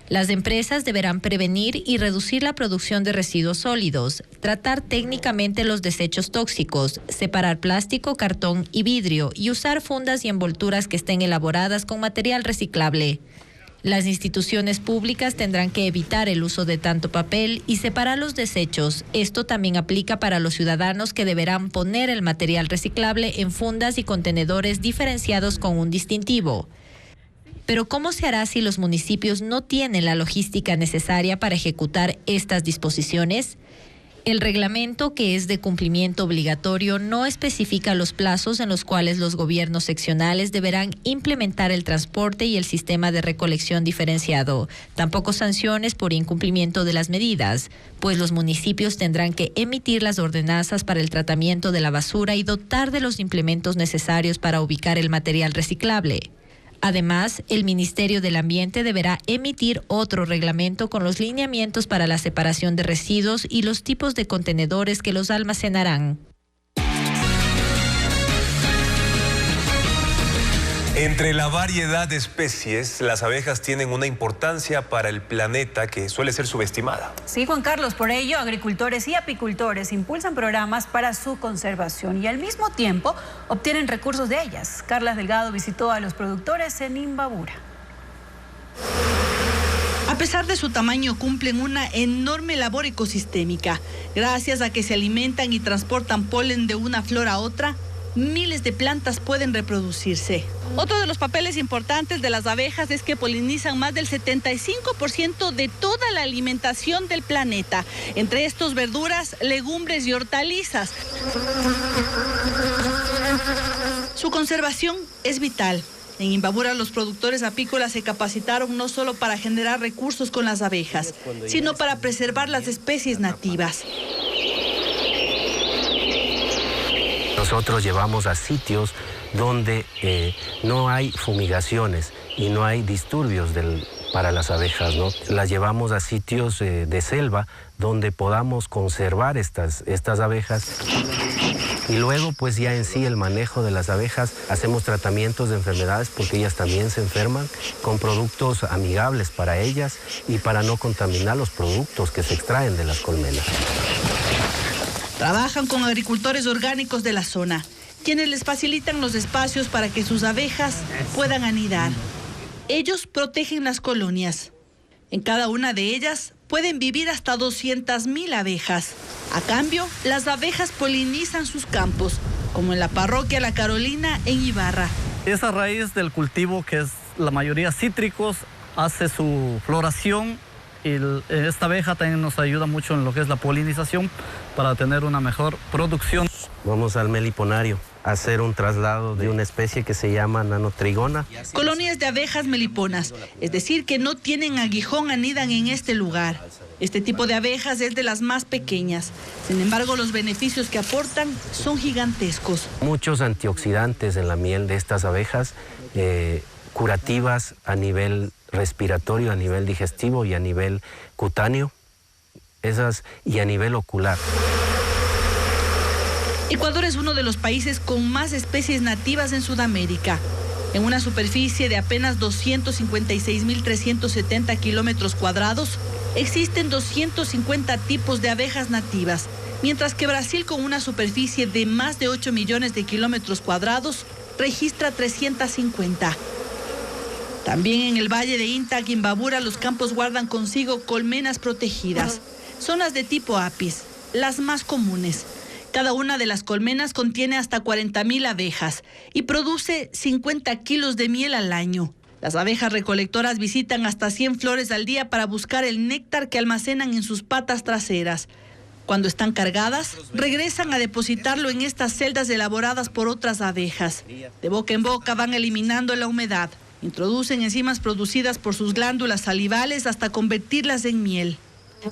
Las empresas deberán prevenir y reducir la producción de residuos sólidos, tratar técnicamente los desechos tóxicos, separar plástico, cartón y vidrio y usar fundas y envolturas que estén elaboradas con material reciclable. Las instituciones públicas tendrán que evitar el uso de tanto papel y separar los desechos. Esto también aplica para los ciudadanos, que deberán poner el material reciclable en fundas y contenedores diferenciados con un distintivo. Pero ¿cómo se hará si los municipios no tienen la logística necesaria para ejecutar estas disposiciones? El reglamento, que es de cumplimiento obligatorio, no especifica los plazos en los cuales los gobiernos seccionales deberán implementar el transporte y el sistema de recolección diferenciado. Tampoco sanciones por incumplimiento de las medidas, pues los municipios tendrán que emitir las ordenanzas para el tratamiento de la basura y dotar de los implementos necesarios para ubicar el material reciclable. Además, el Ministerio del Ambiente deberá emitir otro reglamento con los lineamientos para la separación de residuos y los tipos de contenedores que los almacenarán. Entre la variedad de especies, las abejas tienen una importancia para el planeta que suele ser subestimada. Sí, Juan Carlos, por ello agricultores y apicultores impulsan programas para su conservación y al mismo tiempo obtienen recursos de ellas. Carla Delgado visitó a los productores en Imbabura. A pesar de su tamaño, cumplen una enorme labor ecosistémica. Gracias a que se alimentan y transportan polen de una flor a otra, miles de plantas pueden reproducirse. Otro de los papeles importantes de las abejas es que polinizan más del 75% de toda la alimentación del planeta, entre estos verduras, legumbres y hortalizas. Su conservación es vital. En Imbabura, los productores apícolas se capacitaron no solo para generar recursos con las abejas, sino para preservar las especies nativas. Nosotros llevamos a sitios donde no hay fumigaciones y no hay disturbios para las abejas, ¿no? Las llevamos a sitios de selva donde podamos conservar estas abejas. Y luego, pues ya en sí el manejo de las abejas, hacemos tratamientos de enfermedades porque ellas también se enferman, con productos amigables para ellas y para no contaminar los productos que se extraen de las colmenas. Trabajan con agricultores orgánicos de la zona, quienes les facilitan los espacios para que sus abejas puedan anidar. Ellos protegen las colonias. En cada una de ellas pueden vivir hasta 200,000 abejas. A cambio, las abejas polinizan sus campos, como en la parroquia La Carolina en Ibarra. Esa raíz del cultivo, que es la mayoría cítricos, hace su floración. Y esta abeja también nos ayuda mucho en lo que es la polinización para tener una mejor producción. Vamos al meliponario a hacer un traslado de una especie que se llama nanotrigona. Colonias de abejas meliponas, es decir, que no tienen aguijón, anidan en este lugar. Este tipo de abejas es de las más pequeñas. Sin embargo, los beneficios que aportan son gigantescos. Muchos antioxidantes en la miel de estas abejas, curativas a nivel respiratorio, a nivel digestivo y a nivel cutáneo, y a nivel ocular. Ecuador es uno de los países con más especies nativas en Sudamérica. En una superficie de apenas 256.370 kilómetros cuadrados, existen 250 tipos de abejas nativas, mientras que Brasil, con una superficie de más de 8 millones de kilómetros cuadrados, registra 350. También en el valle de Inta, Imbabura, los campos guardan consigo colmenas protegidas. Son las de tipo Apis, las más comunes. Cada una de las colmenas contiene hasta 40.000 abejas y produce 50 kilos de miel al año. Las abejas recolectoras visitan hasta 100 flores al día para buscar el néctar que almacenan en sus patas traseras. Cuando están cargadas, regresan a depositarlo en estas celdas elaboradas por otras abejas. De boca en boca van eliminando la humedad. Introducen enzimas producidas por sus glándulas salivales hasta convertirlas en miel.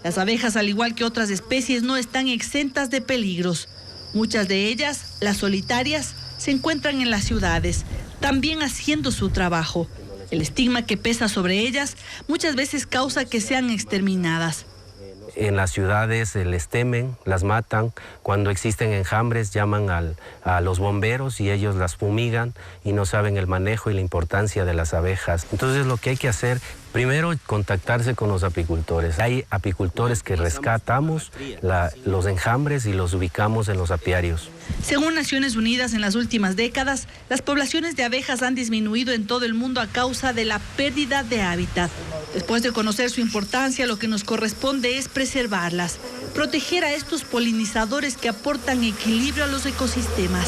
Las abejas, al igual que otras especies, no están exentas de peligros. Muchas de ellas, las solitarias, se encuentran en las ciudades, también haciendo su trabajo. El estigma que pesa sobre ellas muchas veces causa que sean exterminadas. En las ciudades les temen, las matan. Cuando existen enjambres llaman a los bomberos y ellos las fumigan y no saben el manejo y la importancia de las abejas. Entonces lo que hay que hacer, primero, contactarse con los apicultores. Hay apicultores que rescatamos los enjambres y los ubicamos en los apiarios. Según Naciones Unidas, en las últimas décadas, las poblaciones de abejas han disminuido en todo el mundo a causa de la pérdida de hábitat. Después de conocer su importancia, lo que nos corresponde es preservarlas, proteger a estos polinizadores que aportan equilibrio a los ecosistemas.